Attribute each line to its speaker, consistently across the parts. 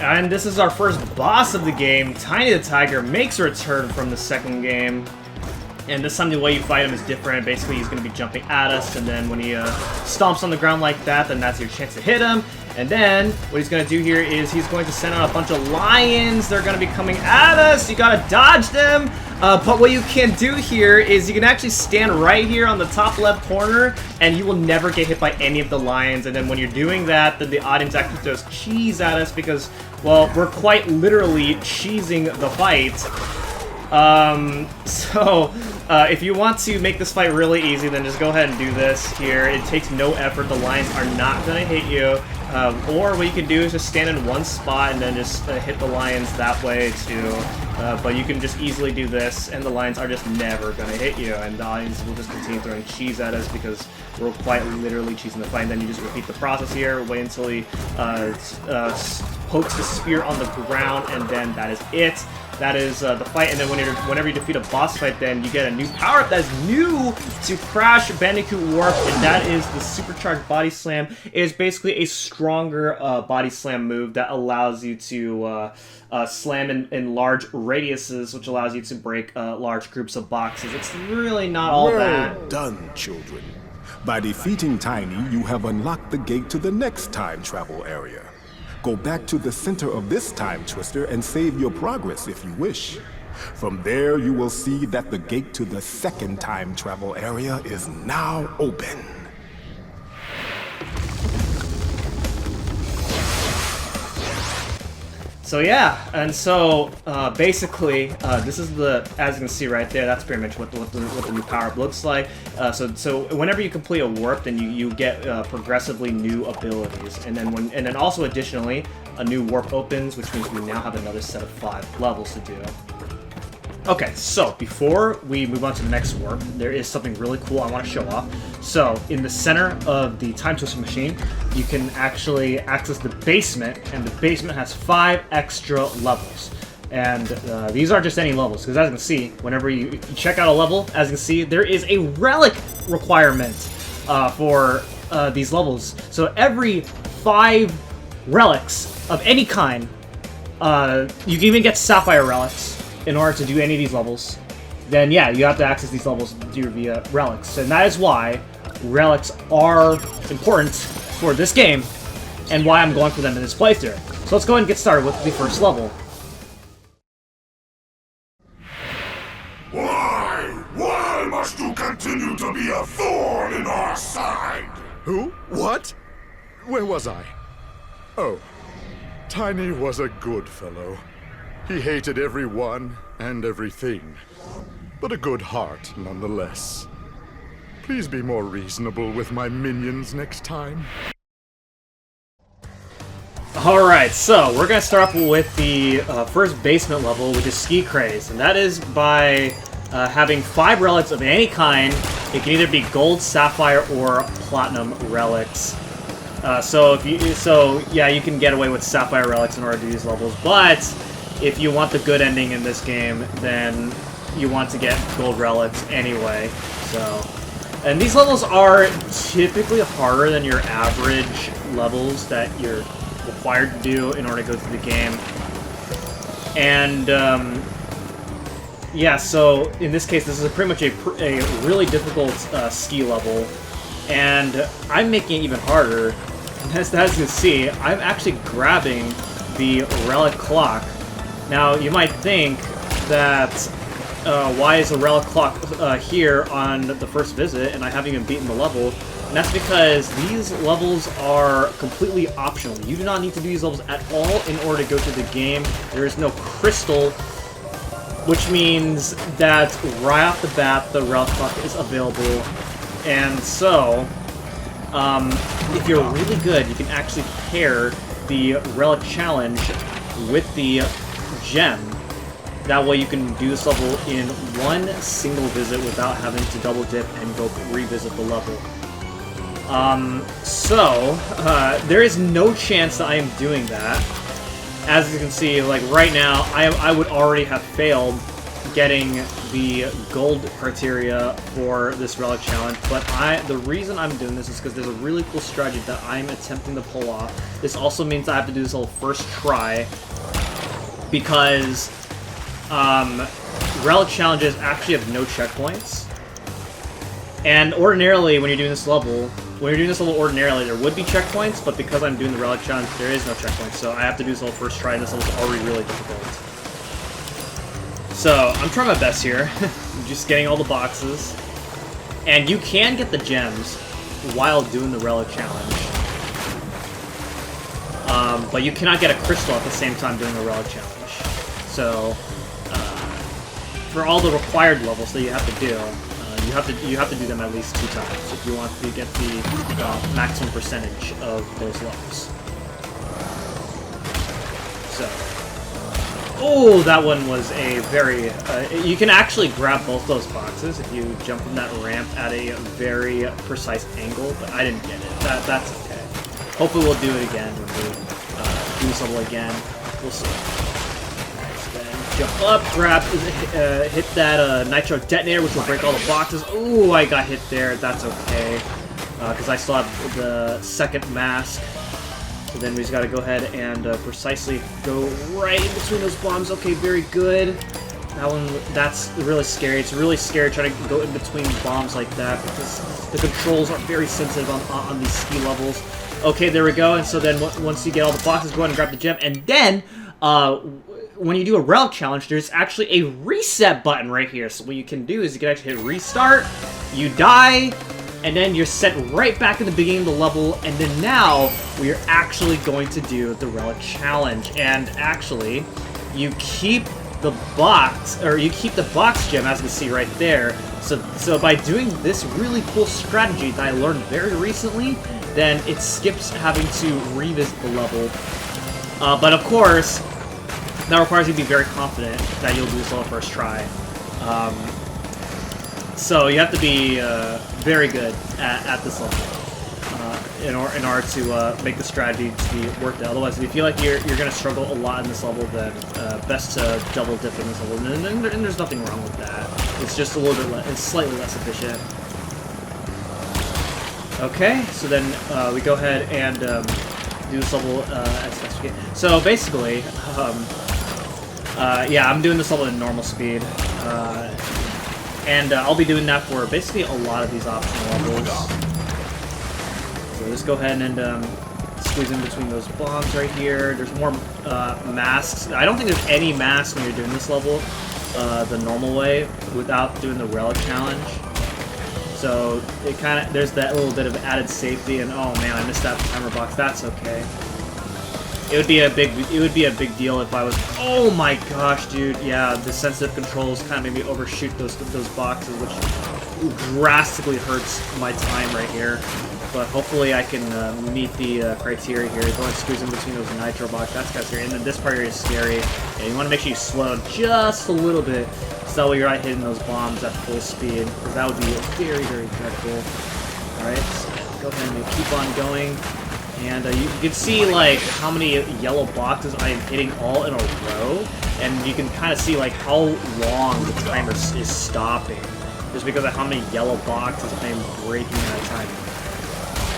Speaker 1: And this is our first boss of the game. Tiny the Tiger makes a return from the second game. And this time the way you fight him is different. Basically, he's going to be jumping at us, and then when he stomps on the ground like that, then that's your chance to hit him. And then what he's going to do here is he's going to send out a bunch of lions. They're going to be coming at us. You got to dodge them. But what you can do here is you can actually stand right here on the top left corner, and you will never get hit by any of the lions. And then when you're doing that, then the audience actually throws cheese at us because, well, we're quite literally cheesing the fight. If you want to make this fight really easy, then just go ahead and do this here. It takes no effort. The lions are not going to hit you. Or what you can do is just stand in one spot and then just hit the lions that way too. But you can just easily do this, and the lions are just never going to hit you. And the lions will just continue throwing cheese at us because we're quite literally cheesing the fight. And then you just repeat the process here. Wait until he pokes the spear on the ground, and then that is it. That is the fight, and then whenever you defeat a boss fight, then you get a new power-up that is new to Crash Bandicoot Warp, and that is the Supercharged Body Slam. It is basically a stronger body slam move that allows you to slam in large radiuses, which allows you to break large groups of boxes. It's really not all that.
Speaker 2: Well done, children. By defeating Tiny, you have unlocked the gate to the next time travel area. Go back to the center of this time twister and save your progress if you wish. From there, you will see that the gate to the second time travel area is now open.
Speaker 1: So yeah, and so basically, this is as you can see right there, that's pretty much what the new power-up looks like. So whenever you complete a warp, then you get progressively new abilities, and then also additionally, a new warp opens, which means we now have another set of 5 levels to do. Okay, so before we move on to the next warp, there is something really cool I want to show off. So in the center of the time twister machine, you can actually access the basement, and the basement has 5 extra levels. And these aren't just any levels, because as you can see, whenever you check out a level, as you can see, there is a relic requirement for these levels. So every 5 relics of any kind, you can even get sapphire relics in order to do any of these levels, then yeah, you have to access these levels via relics. And that is why relics are important for this game, and why I'm going for them in this playthrough. So let's go ahead and get started with the first level.
Speaker 3: Why must you continue to be a thorn in our side?
Speaker 4: Who? What? Where was I? Oh, Tiny was a good fellow. He hated everyone and everything, but a good heart nonetheless. Please be more reasonable with my minions next time.
Speaker 1: Alright, so we're going to start off with the first basement level, which is Ski Crazed, and that is by having 5 relics of any kind. It can either be gold, sapphire, or platinum relics. So you can get away with sapphire relics in order to do these levels, but if you want the good ending in this game, then you want to get gold relics anyway. And these levels are typically harder than your average levels that you're required to do in order to go through the game. And yeah, so in this case, this is pretty much a really difficult ski level, and I'm making it even harder. As you can see, I'm actually grabbing the relic clock. Now, you might think that, why is the relic clock here on the first visit, and I haven't even beaten the level? And that's because these levels are completely optional. You do not need to do these levels at all in order to go through the game. There is no crystal, which means that right off the bat, the relic clock is available. And so, if you're really good, you can actually pair the relic challenge with the gem. That way you can do this level in one single visit without having to double dip and go revisit the level. There is no chance that I am doing that. As you can see, like right now, I would already have failed getting the gold criteria for this relic challenge, but the reason I'm doing this is because there's a really cool strategy that I'm attempting to pull off. This also means I have to do this whole first try, because relic challenges actually have no checkpoints. And ordinarily, when you're doing this level, ordinarily, there would be checkpoints, but because I'm doing the relic challenge, there is no checkpoints, so I have to do this whole first try, and this level's already really difficult. So, I'm trying my best here. I'm just getting all the boxes. And you can get the gems while doing the relic challenge. But you cannot get a crystal at the same time doing the relic challenge. So, for all the required levels that you have to do, you have to do them at least 2 times if you want to get the maximum percentage of those levels. So, oh, that one was a very. You can actually grab both those boxes if you jump from that ramp at a very precise angle, but I didn't get it. That's okay. Hopefully, we'll do it again when we do this level again. We'll see. Jump up, grab, hit that nitro detonator, which will break all the boxes. Ooh, I got hit there. That's okay, because I still have the second mask. So then we just gotta go ahead and precisely go right in between those bombs. Okay, very good. That one, that's really scary. It's really scary trying to go in between bombs like that because the controls are very sensitive on these ski levels. Okay, there we go. And so then once you get all the boxes, go ahead and grab the gem, and then when you do a relic challenge, there's actually a reset button right here. So what you can do is you can actually hit restart, you die, and then you're set right back in the beginning of the level, and then now we are actually going to do the relic challenge. And actually, you keep the box, or you keep the box gem, as you can see right there. So by doing this really cool strategy that I learned very recently, then it skips having to revisit the level. But of course, that requires you to be very confident that you'll do this level first try. So you have to be very good at this level in order to make the strategy to be worth it. Otherwise, if you feel like you're going to struggle a lot in this level, then best to double dip in this level. And there's nothing wrong with that. It's just a little bit it's slightly less efficient. Okay, so then we go ahead and do this level as fast as we can. So basically, yeah, I'm doing this level in normal speed, and I'll be doing that for basically a lot of these optional levels. So just go ahead and squeeze in between those bombs right here. There's more masks. I don't think there's any masks when you're doing this level the normal way without doing the relic challenge. So it kind of, there's that little bit of added safety, and oh man, I missed that timer box. That's okay. It would be a big deal if I was. Oh my gosh, dude! Yeah, the sensitive controls kind of made me overshoot those boxes, which drastically hurts my time right here. But hopefully I can meet the criteria here. Go ahead and squeeze in between those nitro boxes. That's kind of scary. And then this part here is scary. And you want to make sure you slow down just a little bit, so that way you're not hitting those bombs at full speed, because that would be very, very dreadful. All right, so go ahead and keep on going. And you can see like how many yellow boxes I am hitting all in a row, and you can kind of see like how long the timer is stopping, just because of how many yellow boxes I am breaking at a time.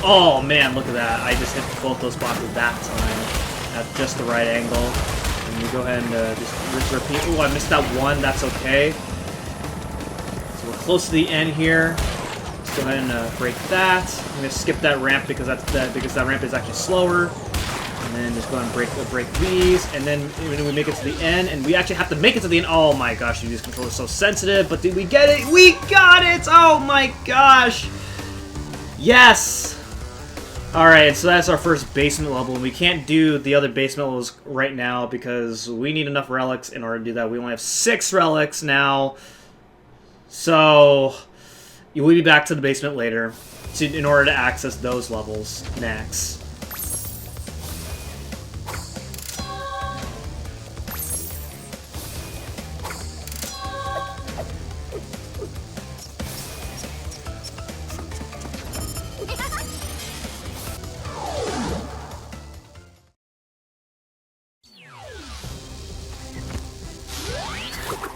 Speaker 1: Oh man, look at that! I just hit both those boxes that time at just the right angle. And you go ahead and just repeat. Oh, I missed that one. That's okay. So we're close to the end here. Go ahead and break that. I'm gonna skip that ramp because that ramp is actually slower. And then just go ahead and break these, and then when we make it to the end, and we actually have to make it to the end. Oh my gosh, dude, these controllers are so sensitive. But did we get it? We got it! Oh my gosh! Yes! Alright, so that's our first basement level, and we can't do the other basement levels right now because we need enough relics in order to do that. We only have 6 relics now. So we'll be back to the basement later in order to access those levels next.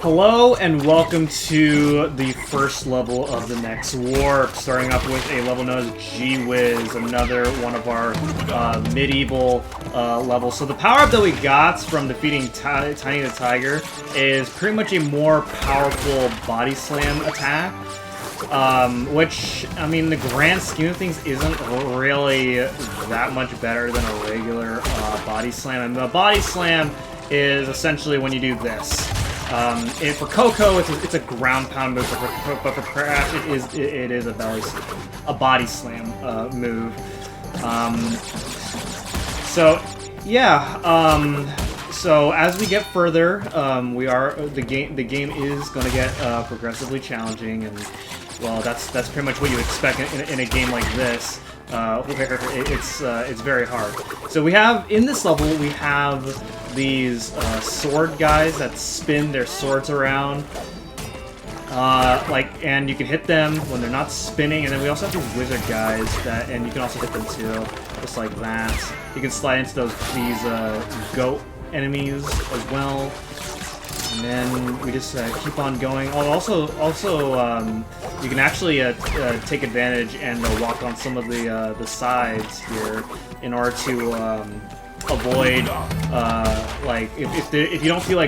Speaker 1: Hello and welcome to the first level of the next warp, starting off with a level known as G-Wiz, another one of our medieval levels. So the power-up that we got from defeating Tiny the Tiger is pretty much a more powerful body slam attack, which, I mean, the grand scheme of things isn't really that much better than a regular body slam. And the body slam is essentially when you do this. For Coco, it's a ground pound move, but for Crash, it is a body slam move. So yeah. So as we get further, the game is going to get progressively challenging, and well, that's pretty much what you expect in a game like this. It's very hard. So we have in this level these sword guys that spin their swords around, and you can hit them when they're not spinning. And then we also have these wizard guys and you can also hit them too, just like that. You can slide into these goat enemies as well. And then we just keep on going. Oh, also, you can actually take advantage and walk on some of the sides here in order to avoid if you don't feel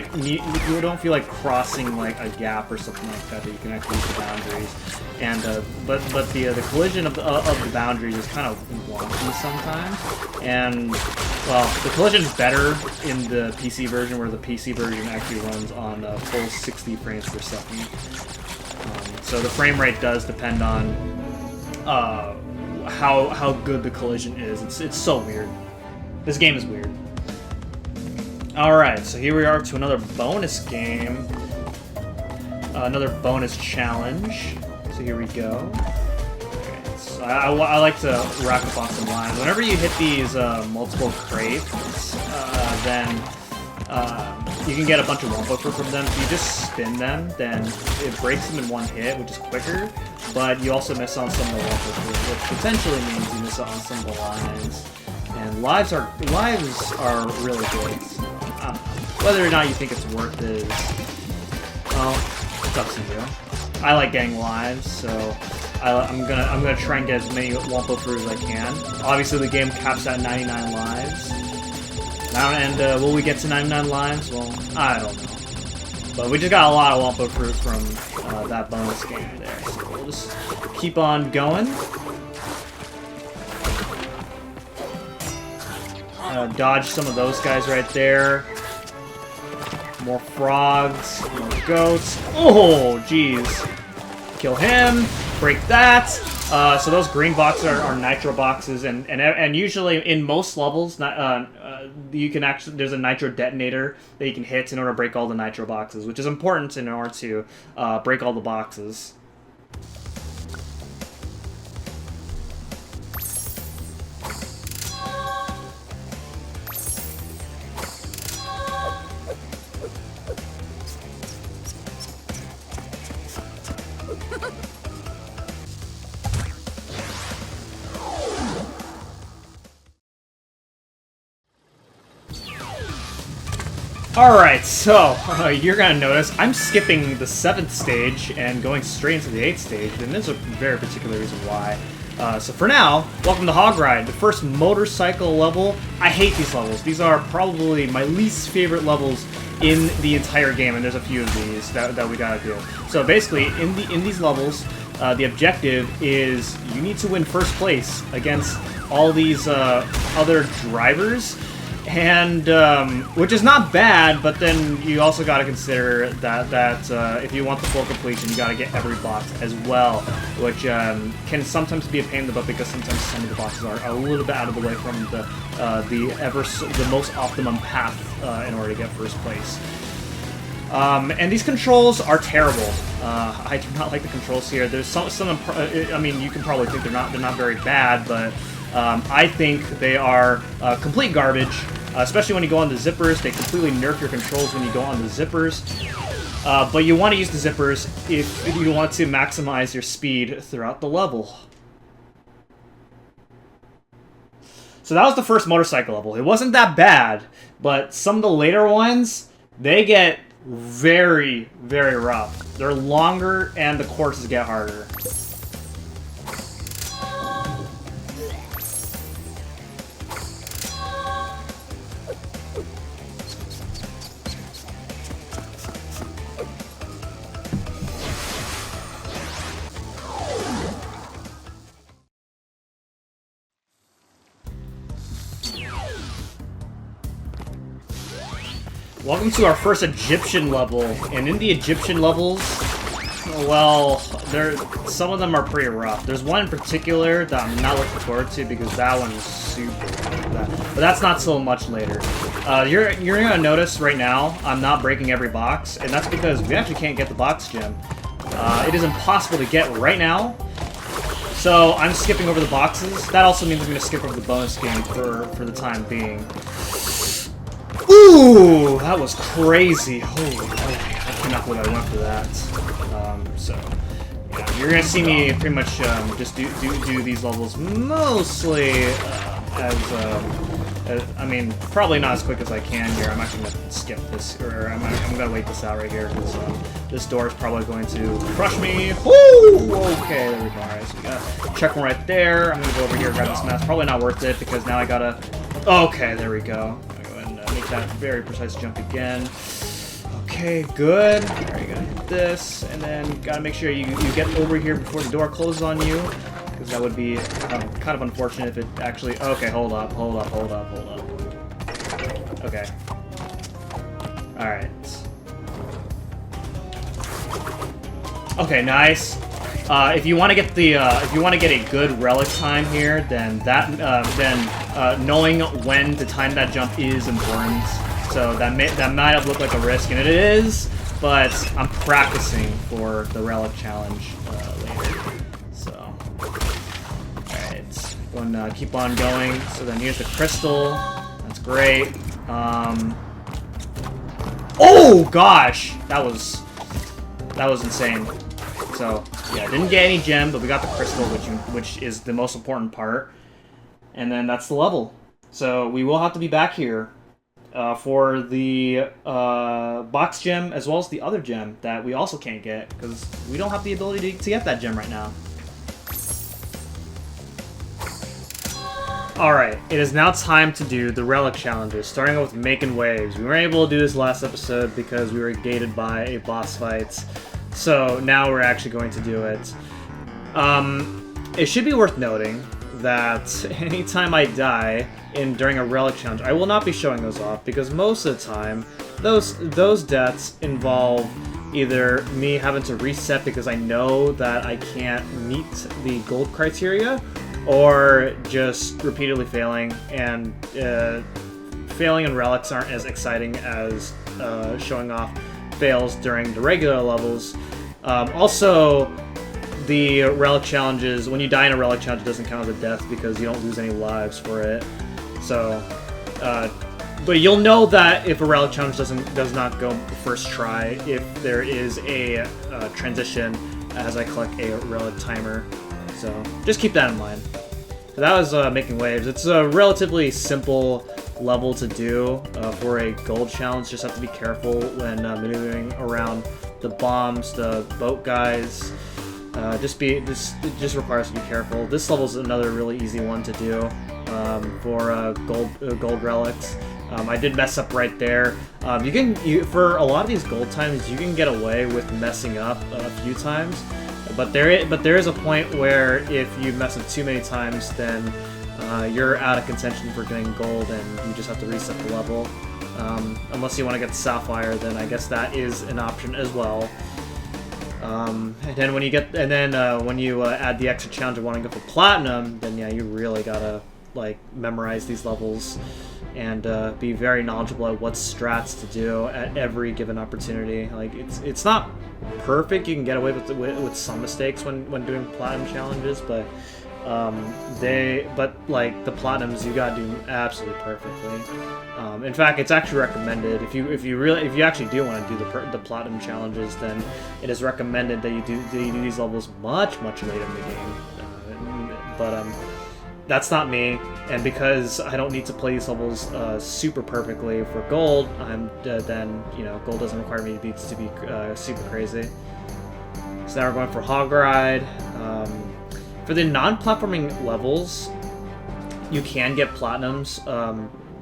Speaker 1: like crossing like a gap or something like that, you can actually use the boundaries. And but the collision of the boundaries is kind of wonky sometimes. And well, the collision is better in the PC version, where the PC version actually runs on full 60 frames per second. So the frame rate does depend on how good the collision is. It's so weird. This game is weird. Alright, so here we are to another bonus game. Another bonus challenge. So here we go. Okay, so I like to rack up on some lines. Whenever you hit these multiple crates, then you can get a bunch of wumpa fruit from them. If you just spin them, then it breaks them in one hit, which is quicker. But you also miss on some of the wumpa fruit, which potentially means you miss on some of the lines. And lives are really good. Whether or not you think it's worth it, well, it's up to you. I like getting lives, so I'm gonna try and get as many wumpa fruit as I can. Obviously, the game caps at 99 lives. And will we get to 99 lives? Well, I don't know. But we just got a lot of wumpa fruit from that bonus game there. So we'll just keep on going. Dodge some of those guys right there. More frogs, more goats. Oh, jeez. Kill him. Break that. So those green boxes are nitro boxes, and usually in most levels, you can actually there's a nitro detonator that you can hit in order to break all the nitro boxes, which is important in order to break all the boxes. Alright, so you're gonna notice I'm skipping the 7th stage and going straight into the 8th stage, and there's a very particular reason why. So for now, welcome to Hog Ride, the first motorcycle level. I hate these levels. These are probably my least favorite levels in the entire game, and there's a few of these that we gotta do. So basically, in these levels, the objective is you need to win first place against all these other drivers. And which is not bad, but then you also got to consider that if you want the full completion, you got to get every box as well, which can sometimes be a pain in the butt because sometimes some of the boxes are a little bit out of the way from the most optimum path in order to get first place. And these controls are terrible. I do not like the controls here. There's some I mean, you can probably think they're not very bad, but I think they are complete garbage, especially when you go on the zippers. They completely nerf your controls when you go on the zippers. But you want to use the zippers if you want to maximize your speed throughout the level. So that was the first motorcycle level. It wasn't that bad, but some of the later ones, they get very, very rough. They're longer and the courses get harder. Welcome to our first Egyptian level, and in the Egyptian levels, well, some of them are pretty rough. There's one in particular that I'm not looking forward to because that one is super rough. But that's not so much later. You're gonna notice right now I'm not breaking every box, and that's because we actually can't get the box gem. It is impossible to get right now, so I'm skipping over the boxes. That also means I'm gonna skip over the bonus game for the time being. Ooh, that was crazy. Holy moly, I cannot believe I went for that. So, yeah, you're gonna see me pretty much just do these levels mostly I mean, probably not as quick as I can here. I'm actually gonna skip this, or I'm gonna wait this out right here, because this door is probably going to crush me. Woo! Okay, there we go. Alright, so we got a checkpoint right there. I'm gonna go over here, grab this mess. Probably not worth it, because now I gotta... Okay, there we go. Make that very precise jump again. Okay, good. Alright, you gotta hit this, and then gotta make sure you get over here before the door closes on you, because that would be kind of unfortunate if it actually... Okay, hold up. Okay. Alright. Okay, nice. If you want to get the if you want to get a good relic time here, then knowing when to time that jump is important. So that might have looked like a risk, and it is, but I'm practicing for the relic challenge later. So, alright, going keep on going. So then here's the crystal. That's great. Oh gosh, that was insane. So, yeah, didn't get any gem, but we got the crystal, which is the most important part. And then that's the level. So we will have to be back here for the box gem, as well as the other gem that we also can't get, because we don't have the ability to get that gem right now. Alright, it is now time to do the relic challenges, starting with Makin waves. We weren't able to do this last episode because we were gated by a boss fight. So now we're actually going to do it. It should be worth noting that anytime I die during a relic challenge, I will not be showing those off, because most of the time those deaths involve either me having to reset because I know that I can't meet the gold criteria, or just repeatedly failing, and failing in relics aren't as exciting as showing off fails during the regular levels. Also, the relic challenges, when you die in a relic challenge, it doesn't count as a death because you don't lose any lives for it. So, but you'll know that if a relic challenge does not go first try, if there is a transition as I collect a relic timer. So just keep that in mind. So that was Making Waves. It's a relatively simple level to do for a gold challenge. Just have to be careful when maneuvering around the bombs, the boat guys. It just requires to be careful. This level is another really easy one to do for gold relics. I did mess up right there. For a lot of these gold times, you can get away with messing up a few times, but there is a point where if you mess up too many times, then you're out of contention for getting gold, and you just have to reset the level. Unless you want to get Sapphire, then I guess that is an option as well. And then when you add the extra challenge of wanting to go for Platinum, then yeah, you really gotta memorize these levels and be very knowledgeable at what strats to do at every given opportunity. It's not perfect. You can get away with some mistakes when doing Platinum challenges, but the Platinums you gotta do absolutely perfectly. In fact, it's actually recommended if you actually do want to do the Platinum challenges, then it is recommended that you do these levels much later in the game. that's not me, and because I don't need to play these levels super perfectly for gold, then gold doesn't require me to be super crazy. So now we're going for Hog Ride. For the non-platforming levels, you can get platinums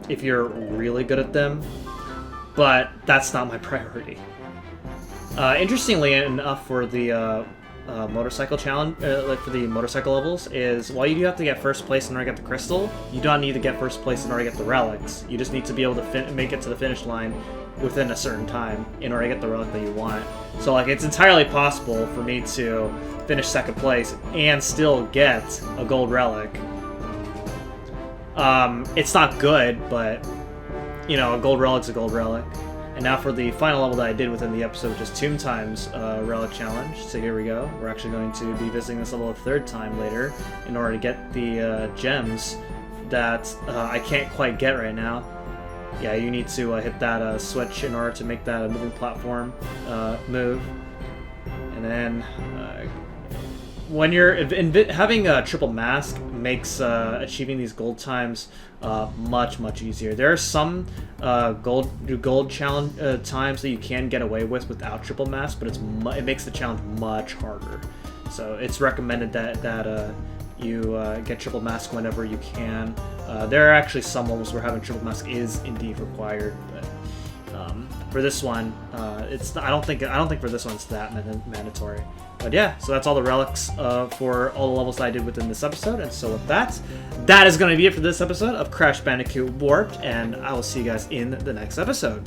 Speaker 1: if you're really good at them, but that's not my priority. Interestingly enough, for the motorcycle challenge, for the motorcycle levels, is while you do have to get first place in order to get the crystal, you don't need to get first place in order to get the relics. You just need to be able to make it to the finish line within a certain time in order to get the relic that you want. So like, it's entirely possible for me to finish second place and still get a gold relic. It's not good, but a gold relic's a gold relic. And now for the final level that I did within the episode, which is Tomb Time's relic challenge. So here we go. We're actually going to be visiting this level a third time later in order to get the gems that I can't quite get right now. Yeah, you need to hit that switch in order to make that a moving platform move. And then when you're having a triple mask makes achieving these gold times much easier. There are some gold challenge times that you can get away with without triple mask, but it makes the challenge much harder. So it's recommended that you get triple mask whenever you can. There are actually some levels where having triple mask is indeed required, but for this one, I don't think for this one it's that mandatory. But yeah, so that's all the relics for all the levels that I did within this episode. And so with that is going to be it for this episode of Crash Bandicoot Warped, and I will see you guys in the next episode.